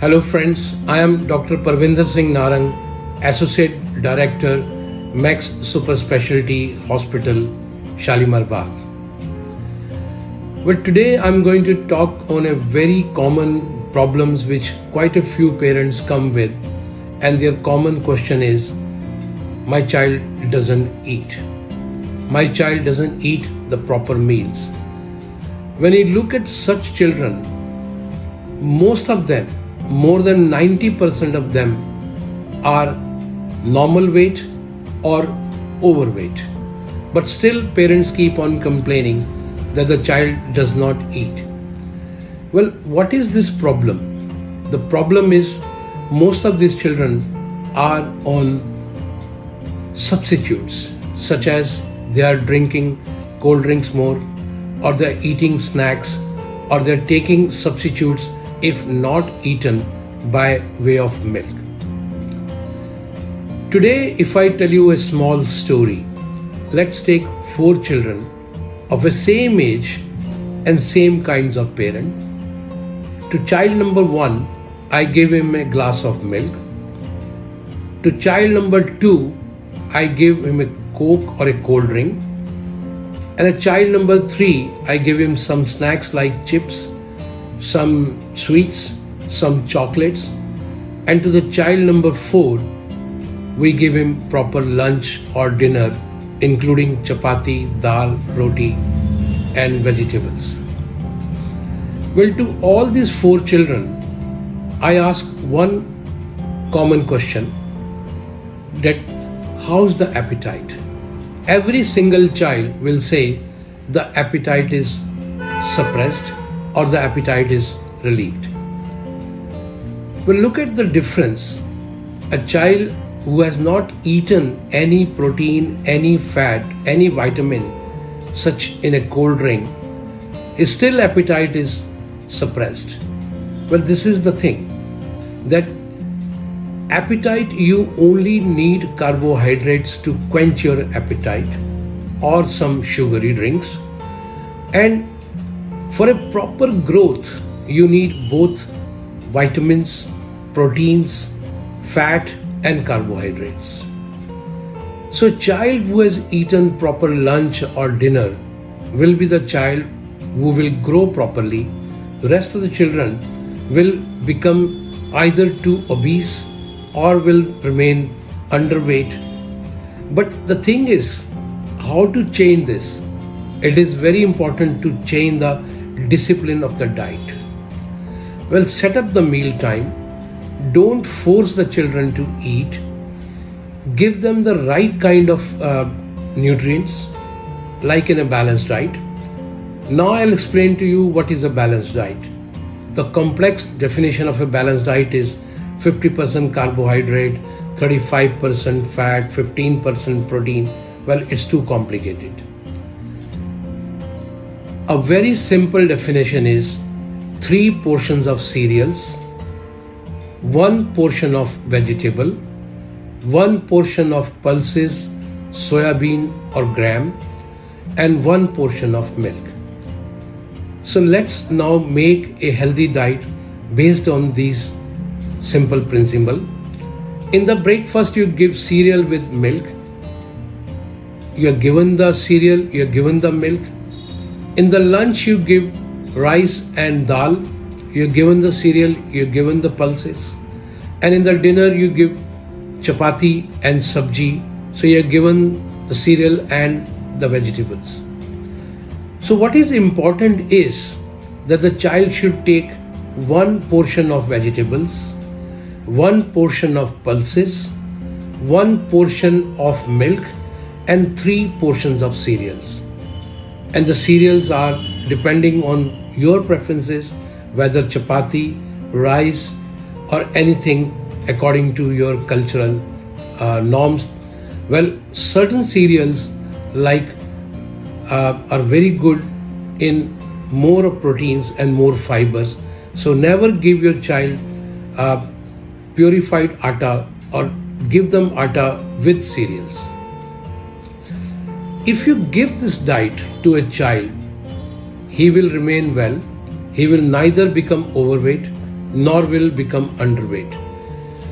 Hello friends, I am Dr. Parvinder Singh Narang, Associate Director, Max Super Specialty Hospital, Shalimar Bagh. Well, today I'm going to talk on a very common problems which quite a few parents come with, and their common question is, my child doesn't eat. My child doesn't eat the proper meals. When you look at such children, most of them, more than 90% of them are normal weight or overweight. But still parents keep on complaining that the child does not eat. Well, what is this problem? The problem is most of these children are on substitutes, such as they are drinking cold drinks more, or they are eating snacks, or they are taking substitutes if not eaten by way of milk. Today, if I tell you a small story, let's take 4 children of the same age and same kinds of parent. To child number 1, I gave him a glass of milk. To child number 2, I gave him a Coke or a cold drink. And a child number 3, I gave him some snacks like chips, some sweets, some chocolates. And to the child number 4, we give him proper lunch or dinner, including chapati, dal, roti, and vegetables. Well, to all these 4 children, I ask one common question, that how's the appetite? Every single child will say the appetite is suppressed or the appetite is relieved. Well, look at the difference. A child who has not eaten any protein, any fat, any vitamin, such in a cold drink, his still appetite is suppressed. Well, this is the thing, that appetite, you only need carbohydrates to quench your appetite or some sugary drinks. And for a proper growth, you need both vitamins, proteins, fat, and carbohydrates. So a child who has eaten proper lunch or dinner will be the child who will grow properly. The rest of the children will become either too obese or will remain underweight. But the thing is, how to change this? It is very important to change the discipline of the diet. Well, set up the meal time. Don't force the children to eat. Give them the right kind of nutrients, like in a balanced diet. Now I'll explain to you what is a balanced diet. The complex definition of a balanced diet is 50% carbohydrate, 35% fat, 15% protein. Well, it's too complicated. A very simple definition is 3 portions of cereals, 1 portion of vegetable, 1 portion of pulses, soybean or gram, and 1 portion of milk. So let's now make a healthy diet based on these simple principle. In the breakfast, you give cereal with milk. You are given the cereal, you are given the milk. In the lunch, you give rice and dal. You are given the cereal, you are given the pulses. And in the dinner, you give chapati and sabji. So you are given the cereal and the vegetables. So what is important is that the child should take 1 portion of vegetables, 1 portion of pulses, 1 portion of milk, and 3 portions of cereals. And the cereals are depending on your preferences, whether chapati, rice, or anything according to your cultural norms. Well, certain cereals are very good in more of proteins and more fibers. So never give your child purified atta or give them atta with cereals. If you give this diet to a child, he will remain well. He will neither become overweight nor will become underweight.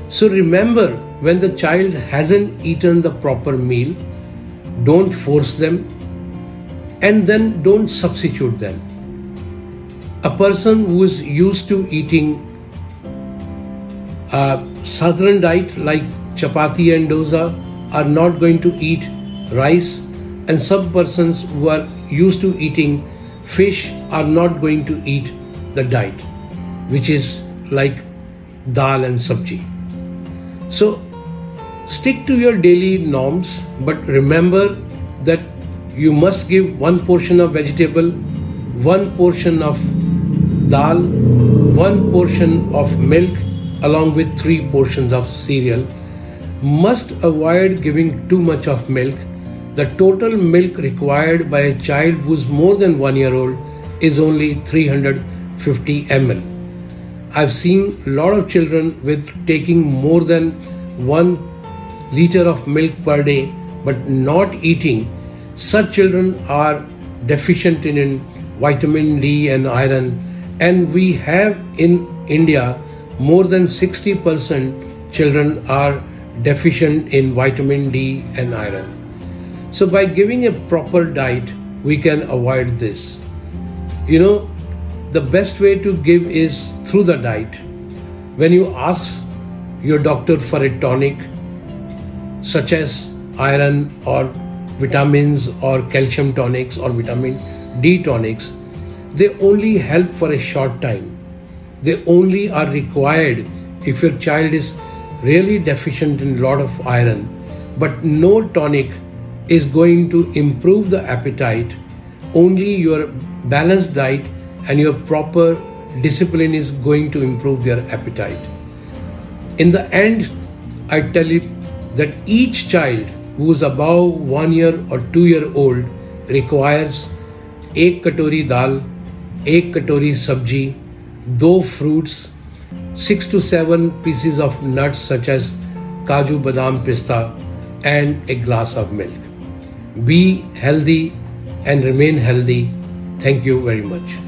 So remember, when the child hasn't eaten the proper meal, don't force them and then don't substitute them. A person who is used to eating a southern diet like chapati and dosa are not going to eat rice, and some persons who are used to eating fish are not going to eat the diet which is like dal and sabji. So stick to your daily norms, but remember that you must give one portion of vegetable, one portion of dal, one portion of milk along with 3 portions of cereal. Must avoid giving too much of milk. The total milk required by a child who is more than 1 year old is only 350 ml. I've seen a lot of children with taking more than 1 liter of milk per day but not eating. Such children are deficient in vitamin D and iron, and we have in India more than 60% children are deficient in vitamin D and iron. So by giving a proper diet, we can avoid this. The best way to give is through the diet. When you ask your doctor for a tonic, such as iron or vitamins or calcium tonics or vitamin D tonics, they only help for a short time. They only are required if your child is really deficient in a lot of iron, but no tonic is going to improve the appetite. Only your balanced diet and your proper discipline is going to improve their appetite. In the end, I tell you that each child who is above 1 year or 2 year old requires 1 katori dal, 1 katori sabji, 2 fruits, 6 to 7 pieces of nuts such as kaju, badam, pista, and a glass of milk. Be healthy and remain healthy. Thank you very much.